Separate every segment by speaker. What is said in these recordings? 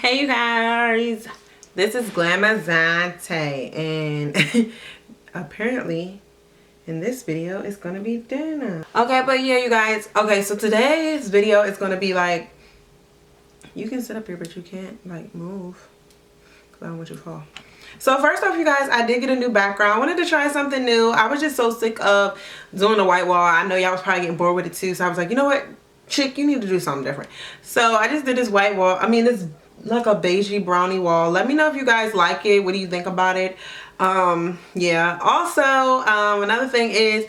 Speaker 1: Hey you guys, this is Glamazante, and apparently in this video it's gonna be dinner. Okay, but yeah, you guys, okay, so today's video is gonna be like, you can sit up here but you can't like move because I don't want you to fall. So first off, you guys, I did get a new background. I wanted to try something new. I was just so sick of doing the white wall. I know y'all was probably getting bored with it too, so I was like, you know what, chick, you need to do something different. So I just did this white wall. I mean, this like a beigey brownie wall. Let me know if you guys like it. What do you think about it? Yeah, also another thing is,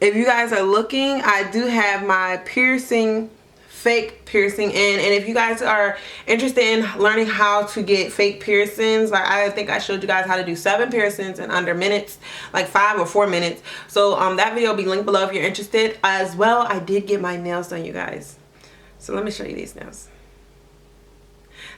Speaker 1: if you guys are looking, I do have my fake piercing in, and if you guys are interested in learning how to get fake piercings, like I think I showed you guys how to do 7 piercings in under minutes, like 5 or 4 minutes. So that video will be linked below if you're interested. As well, I did get my nails done, you guys. So let me show you these nails.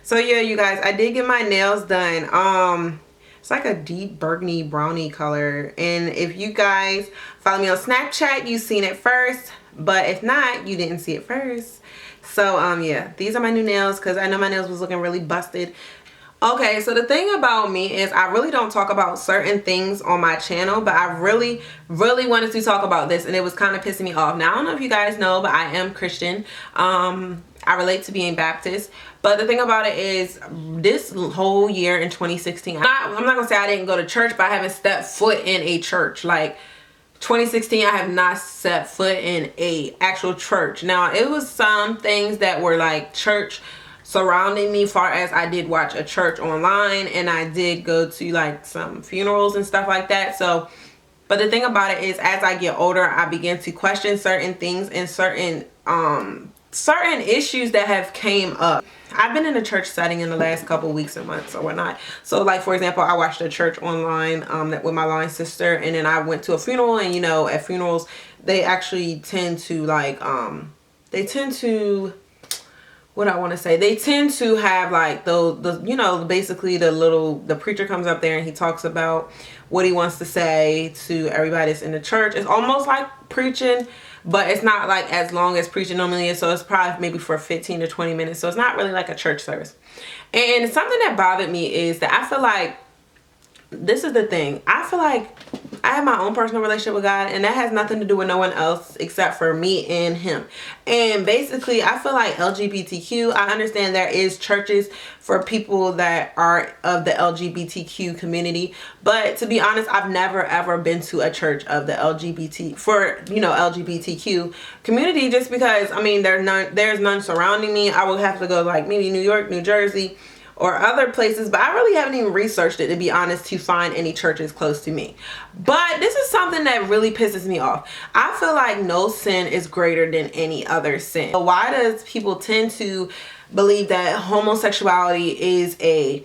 Speaker 1: So yeah, you guys, I did get my nails done. It's like a deep burgundy brownie color, and if you guys follow me on Snapchat, you've seen it first, but if not, you didn't see it first. So yeah, these are my new nails because I know my nails was looking really busted. Okay, so the thing about me is I really don't talk about certain things on my channel, but I really wanted to talk about this, and it was kind of pissing me off. Now, I don't know if you guys know, but I am Christian. I relate to being Baptist, but the thing about it is, this whole year in 2016, I'm not gonna say I didn't go to church, but I haven't stepped foot in a church. Like 2016, I have not set foot in a actual church. Now, it was some things that were like church surrounding me, far as I did watch a church online, and I did go to like some funerals and stuff like that. So, but the thing about it is, as I get older, I begin to question certain things and certain issues that have came up. I've been in a church setting in the last couple weeks and months or whatnot. So like, for example, I watched a church online with my line sister, and then I went to a funeral, and you know, at funerals they actually tend to like they tend to have like the you know, basically the preacher comes up there and he talks about what he wants to say to everybody that's in the church. It's almost like preaching, but it's not like as long as preaching normally is. So it's probably maybe for 15 to 20 minutes. So it's not really like a church service. And something that bothered me is that I feel like, this is the thing, I feel like I have my own personal relationship with God, and that has nothing to do with no one else except for me and him. And basically, I feel like LGBTQ, I understand there is churches for people that are of the LGBTQ community, but to be honest, I've never ever been to a church of the LGBTQ community, just because, I mean, there's none surrounding me. I would have to go like maybe New York, New Jersey, or other places, but I really haven't even researched it, to be honest, to find any churches close to me. But this is something that really pisses me off. I feel like no sin is greater than any other sin. So why does people tend to believe that homosexuality is a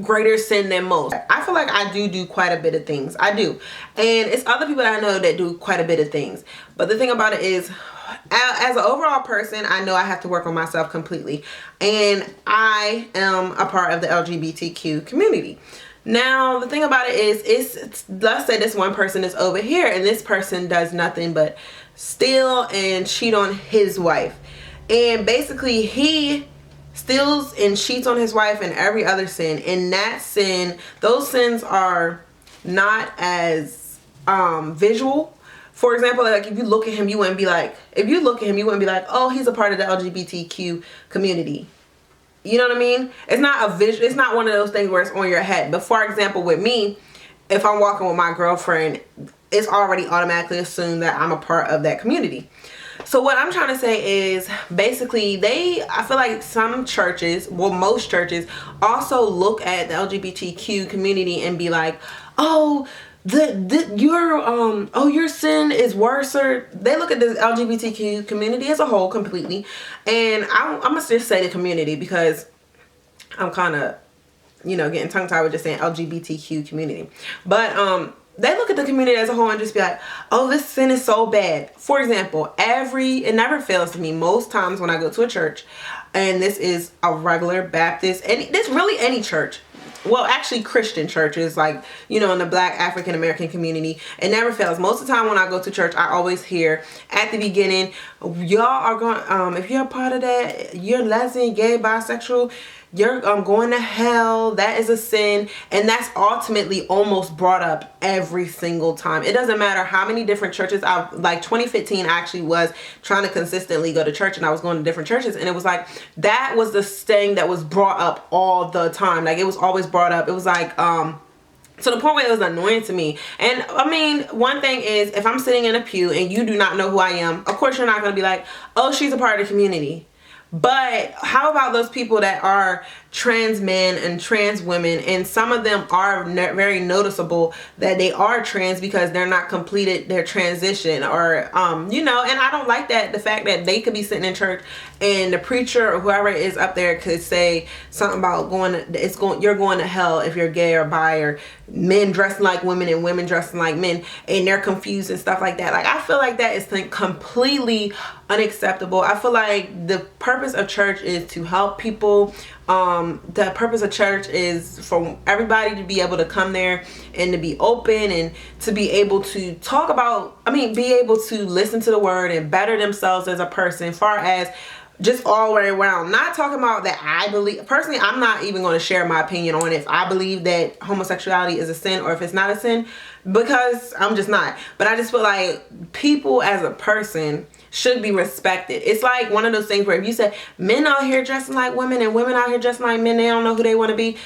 Speaker 1: greater sin than most? I feel like I do quite a bit of things. I do. And it's other people that I know that do quite a bit of things. But the thing about it is, as an overall person, I know I have to work on myself completely, and I am a part of the LGBTQ community. Now, the thing about it is, let's say this one person is over here, and this person does nothing but steal and cheat on his wife, and basically he steals and cheats on his wife and every other sin, and that sin, those sins are not as visual. For example, like if you look at him, you wouldn't be like, oh, he's a part of the LGBTQ community. You know what I mean? It's not a visual. It's not one of those things where it's on your head. But for example, with me, if I'm walking with my girlfriend, it's already automatically assumed that I'm a part of that community. So what I'm trying to say is, basically, I feel like some churches, well, most churches, also look at the LGBTQ community and be like, oh, your sin is worse, or they look at the LGBTQ community as a whole completely. And I'm gonna just say the community, because I'm kind of, you know, getting tongue tied with just saying LGBTQ community. But they look at the community as a whole and just be like, oh, this sin is so bad. For example, it never fails to me most times when I go to a church, and this is a regular Baptist, and this really any church, well, actually Christian churches, like, you know, in the Black African American community, it never fails. Most of the time when I go to church, I always hear at the beginning, y'all are going, if you're a part of that, you're lesbian, gay, bisexual, you're going to hell, that is a sin. And that's ultimately almost brought up every single time. It doesn't matter how many different churches like 2015 I actually was trying to consistently go to church, and I was going to different churches, and it was like that was the thing that was brought up all the time. Like it was always brought up. It was like to the point where it was annoying to me. And I mean, one thing is, if I'm sitting in a pew and you do not know who I am, of course you're not going to be like, oh, she's a part of the community. But how about those people that are trans men and trans women, and some of them are very noticeable that they are trans because they're not completed their transition, or you know. And I don't like that, the fact that they could be sitting in church and the preacher or whoever is up there could say something about you're going to hell if you're gay or bi, or men dressing like women and women dressing like men, and they're confused and stuff like that. Like, I feel like that is completely unacceptable. I feel like the purpose of church is to help people. The purpose of church is for everybody to be able to come there and to be open and to be able to talk about, be able to listen to the word and better themselves as a person, as far as just all the way around. Not talking about that I believe, personally, I'm not even going to share my opinion on if I believe that homosexuality is a sin or if it's not a sin, because I'm just not. But I just feel like people as a person should be respected. It's like one of those things where if you say men out here dressing like women and women out here dressing like men, they don't know who they want to be.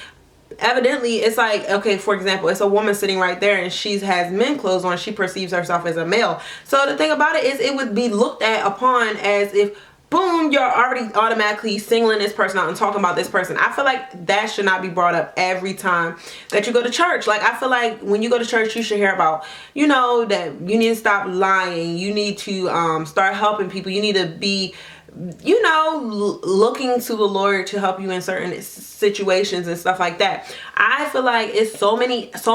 Speaker 1: Evidently, it's like, okay, for example, it's a woman sitting right there and she has men clothes on. She perceives herself as a male. So the thing about it is, it would be looked at upon as if, boom, you're already automatically singling this person out and talking about this person. I feel like that should not be brought up every time that you go to church. Like, I feel like when you go to church, you should hear about, you know, that you need to stop lying. You need to start helping people. You need to be, you know, looking to the Lord to help you in certain situations and stuff like that. I feel like it's so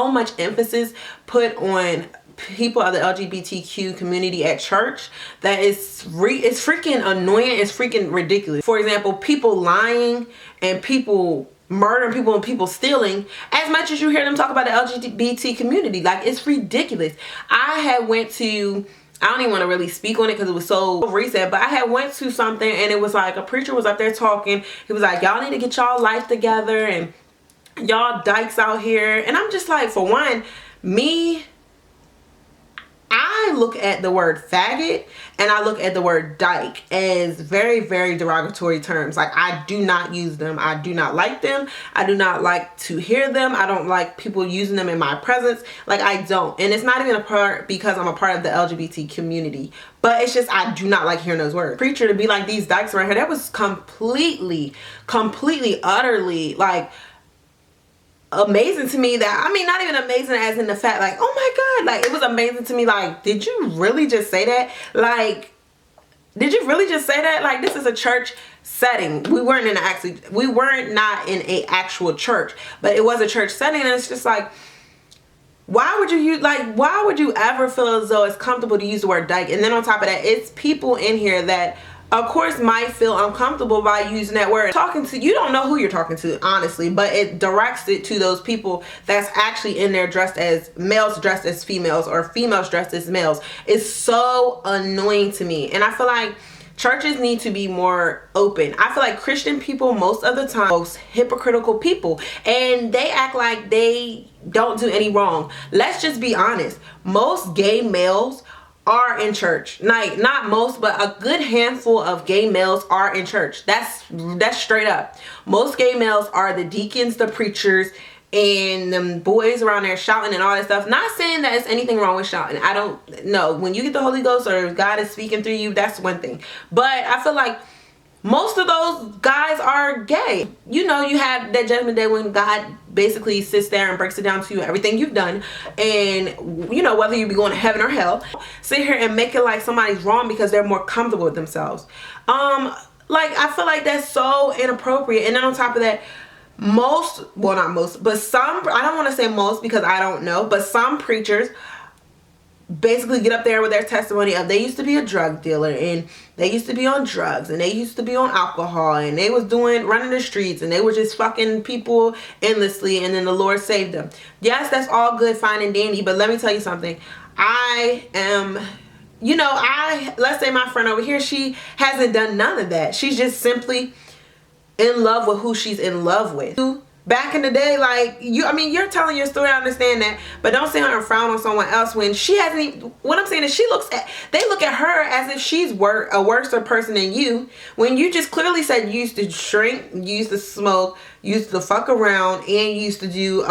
Speaker 1: much emphasis put on people of the LGBTQ community at church that it's freaking annoying. It's freaking ridiculous. For example, people lying and people murdering people and people stealing, as much as you hear them talk about the LGBT community, like, it's ridiculous. I don't even want to really speak on it because it was so recent, but I had went to something and it was like a preacher was up there talking. He was like, y'all need to get y'all life together and y'all dykes out here. And I'm just like, for one, I look at the word faggot and I look at the word dyke as very, very derogatory terms. Like, I do not use them. I do not like them. I do not like to hear them. I don't like people using them in my presence. Like, I don't. And it's not even because I'm a part of the LGBT community. But it's just, I do not like hearing those words. Preacher to be like these dykes around here, that was completely, utterly, like, amazing to me. That, not even amazing as in the fact, like, oh my God, like, it was amazing to me. Like, did you really just say that? Like, did you really just say that? Like, this is a church setting. We weren't not in a actual church, but it was a church setting. And it's just like, why would you ever feel as though it's comfortable to use the word dyke? And then on top of that, it's people in here that, of course, might feel uncomfortable by using that word. Talking to, you don't know who you're talking to, honestly, but it directs it to those people that's actually in there dressed as males, dressed as females, or females dressed as males. It's so annoying to me. And I feel like churches need to be more open. I feel like Christian people, most of the time, most hypocritical people, and they act like they don't do any wrong. Let's just be honest. Most gay males are in church. Like, not most, but a good handful of gay males are in church. That's straight up. Most gay males are the deacons, the preachers, and them boys around there shouting and all that stuff. Not saying that it's anything wrong with shouting. I don't know. When you get the Holy Ghost or God is speaking through you, that's one thing. But I feel like most of those guys are gay. You know, you have that judgment day when God basically sits there and breaks it down to you, everything you've done. And, you know, whether you be going to heaven or hell, sit here and make it like somebody's wrong because they're more comfortable with themselves. Like, I feel like that's so inappropriate. And then on top of that, not most, but some, I don't want to say most because I don't know, but some preachers basically get up there with their testimony of they used to be a drug dealer and they used to be on drugs and they used to be on alcohol and they was running the streets and they were just fucking people endlessly, and then the Lord saved them. Yes, that's all good, fine and dandy, but let me tell you something. Let's say my friend over here, she hasn't done none of that. She's just simply in love with who she's in love with. Back in the day, like, you're telling your story, I understand that, but don't sit here and frown on someone else when she hasn't even, what I'm saying is they look at her as if she's a worse person than you, when you just clearly said you used to drink, you used to smoke, you used to fuck around, and you used to do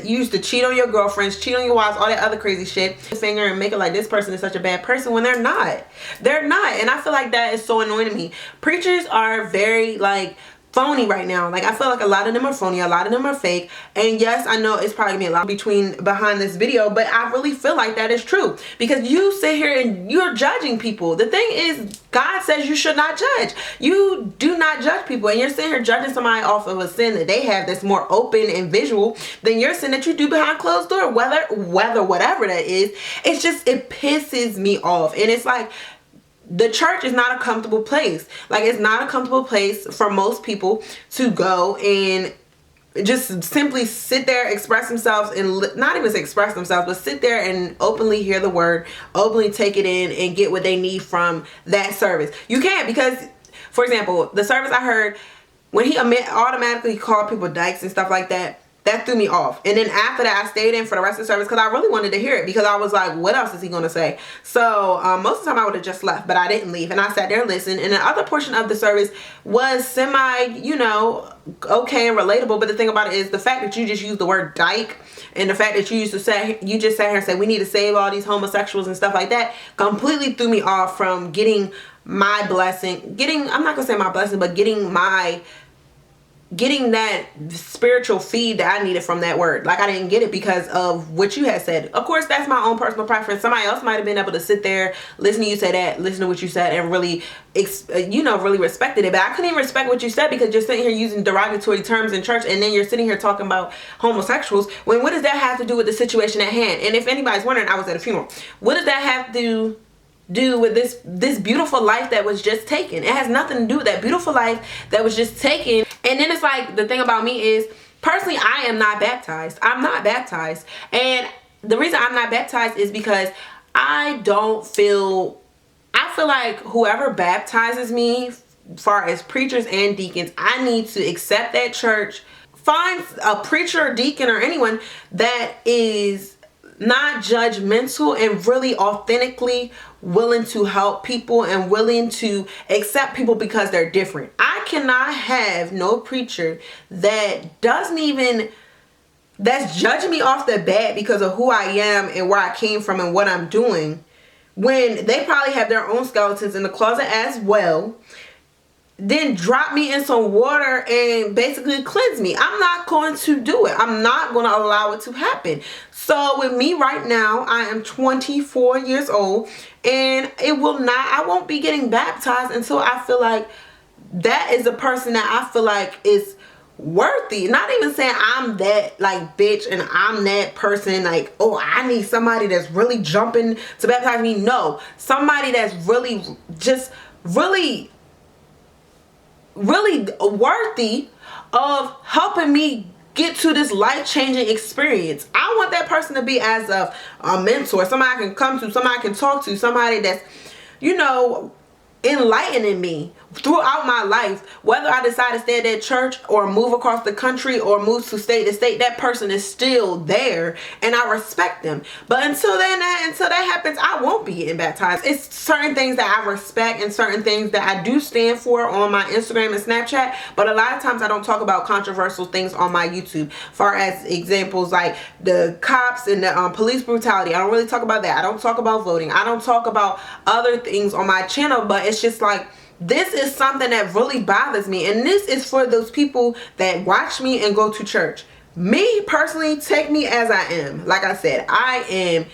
Speaker 1: you used to cheat on your girlfriends, cheat on your wives, all that other crazy shit, finger and make it like this person is such a bad person when they're not. They're not. And I feel like that is so annoying to me. Preachers are very, like, phony right now. Like, I feel like a lot of them are phony, a lot of them are fake. And yes, I know it's probably gonna be a lot behind this video, but I really feel like that is true, because you sit here and you're judging people. The thing is, God says you should not judge. You do not judge people, and you're sitting here judging somebody off of a sin that they have that's more open and visual than your sin that you do behind closed door, whether whatever that is. It's just, it pisses me off. And it's like, the church is not a comfortable place. Like, it's not a comfortable place for most people to go and just simply sit there, express themselves, and not even express themselves, but sit there and openly hear the word, openly take it in, and get what they need from that service. You can't, because, for example, the service I heard, when he automatically called people dykes and stuff like that, that threw me off. And then after that, I stayed in for the rest of the service because I really wanted to hear it, because I was like, what else is he going to say? So most of the time I would have just left, but I didn't leave, and I sat there and listened. And the other portion of the service was semi, okay and relatable. But the thing about it is the fact that you just used the word dyke, and the fact that you just sat here and said we need to save all these homosexuals and stuff like that, completely threw me off from getting my blessing, I'm not gonna say my blessing, but getting that spiritual feed that I needed from that word. Like, I didn't get it because of what you had said. Of course, that's my own personal preference. Somebody else might have been able to sit there, listen to you say that, listen to what you said, and really, really respected it. But I couldn't even respect what you said because you're sitting here using derogatory terms in church, and then you're sitting here talking about homosexuals. When, what does that have to do with the situation at hand? And if anybody's wondering, I was at a funeral. What does that have to do with this beautiful life that was just taken? It has nothing to do with that beautiful life that was just taken. And then it's like, the thing about me is, personally, I am not baptized. I'm not baptized. And the reason I'm not baptized is because I feel like whoever baptizes me, as far as preachers and deacons, I need to accept that church, find a preacher or deacon or anyone that is not judgmental and really authentically willing to help people and willing to accept people because they're different. I cannot have no preacher that's judging me off the bat because of who I am and where I came from and what I'm doing, when they probably have their own skeletons in the closet as well, then drop me in some water and basically cleanse me. I'm not going to do it. I'm not going to allow it to happen. So with me right now, I am 24 years old, and I won't be getting baptized until I feel like that is a person that I feel like is worthy. Not even saying I'm that, like, bitch, and I'm that person, like, oh, I need somebody that's really jumping to baptize me. No, somebody that's really just really worthy of helping me get to this life-changing experience. I want that person to be as a mentor, somebody I can come to, somebody I can talk to, somebody that's, enlightening me throughout my life. Whether I decide to stay at that church or move across the country or move to state to state, that person is still there and I respect them. But until that happens, I won't be getting baptized. It's certain things that I respect and certain things that I do stand for on my Instagram and Snapchat, but a lot of times I don't talk about controversial things on my YouTube. Far as examples like the cops and the police brutality, I don't really talk about that. I don't talk about voting. I don't talk about other things on my channel, but it's just like, this is something that really bothers me, and this is for those people that watch me and go to church. Me personally, take me as I am. Like I said, I am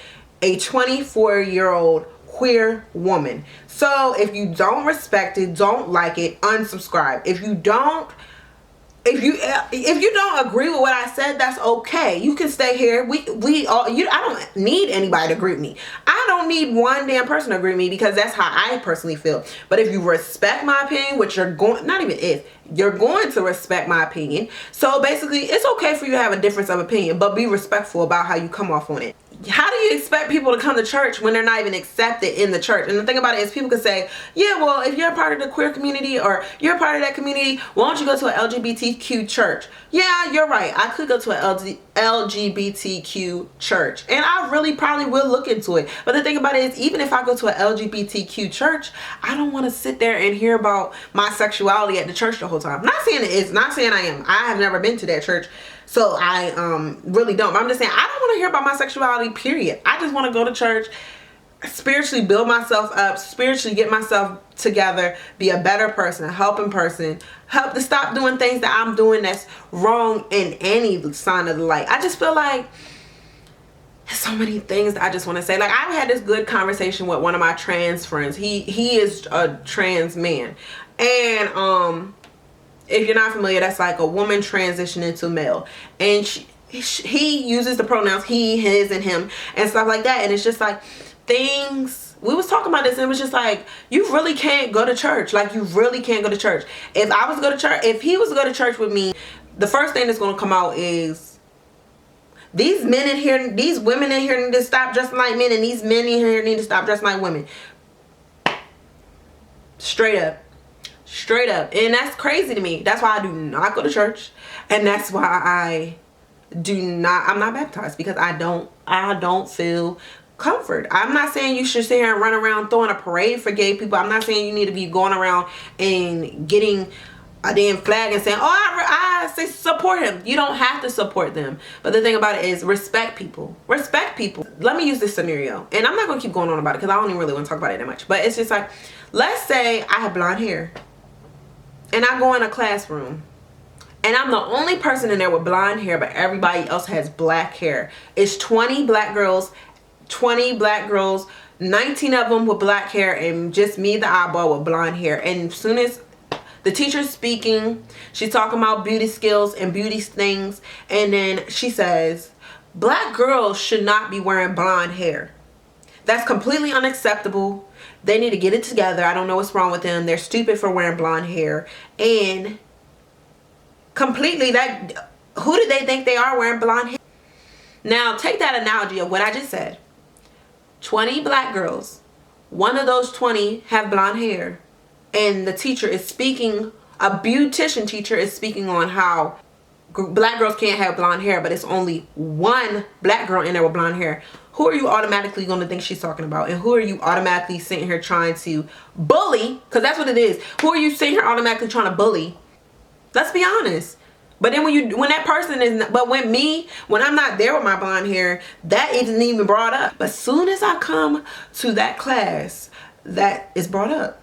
Speaker 1: a 24-year-old queer woman. So if you don't respect it, don't like it, unsubscribe. If you don't agree with what I said, that's okay. You can stay here. I don't need anybody to agree with me. I don't need one damn person to agree with me, because that's how I personally feel. But if you respect my opinion, which you're going to respect my opinion. So basically, it's okay for you to have a difference of opinion, but be respectful about how you come off on it. how do you expect people to come to church when they're not even accepted in the church? And the thing about it is, people could say, yeah, well, if you're a part of the queer community or you're a part of that community, why don't you go to an LGBTQ church? Yeah, you're right. I could go to an LGBTQ church, and I really probably will look into it. But the thing about it is, even if I go to an LGBTQ church, I don't want to sit there and hear about my sexuality at the church the whole time. Not saying it is, not saying I am. I have never been to that church, so I really don't. But I'm just saying, I don't want to hear about my sexuality, period. I just want to go to church, spiritually build myself up, spiritually get myself together, be a better person, a helping person, help to stop doing things that I'm doing that's wrong in any sign of the light. I just feel like there's so many things that I just want to say. Like, I've had this good conversation with one of my trans friends. He is a trans man, and if you're not familiar, that's like a woman transitioning to male, and he uses the pronouns he, his, and him and stuff like that. And it's just like, things, we was talking about this, and it was just like, you really can't go to church. Like, you really can't go to church. If I was to go to church, if he was to go to church with me, the first thing that's going to come out is, these men in here, these women in here need to stop dressing like men, and these men in here need to stop dressing like women. Straight up. Straight up. And that's crazy to me. That's why I do not go to church, and that's why I'm not baptized, because I don't feel comfort. I'm not saying you should sit here and run around throwing a parade for gay people. I'm not saying you need to be going around and getting a damn flag and saying, oh, I say support him. You don't have to support them. But the thing about it is, respect people. Respect people. Let me use this scenario, and I'm not going to keep going on about it because I don't even really want to talk about it that much. But it's just like, let's say I have blonde hair and I go in a classroom and I'm the only person in there with blonde hair, but everybody else has black hair. It's 20 black girls, 19 of them with black hair, and just me, the eyeball, with blonde hair. And as soon as the teacher's speaking, she's talking about beauty skills and beauty things, and then she says, black girls should not be wearing blonde hair. That's completely unacceptable. They need to get it together. I don't know what's wrong with them. They're stupid for wearing blonde hair. And completely, that, who do they think they are wearing blonde hair? Now, take that analogy of what I just said. 20 black girls. One of those 20 have blonde hair. And the teacher is speaking, a beautician teacher is speaking on how black girls can't have blonde hair, but it's only one black girl in there with blonde hair. Who are you automatically going to think she's talking about? And who are you automatically sitting here trying to bully? Because that's what it is. Who are you sitting here automatically trying to bully? Let's be honest. But then when that person is, but when I'm not there with my blonde hair, that isn't even brought up. But soon as I come to that class, that is brought up.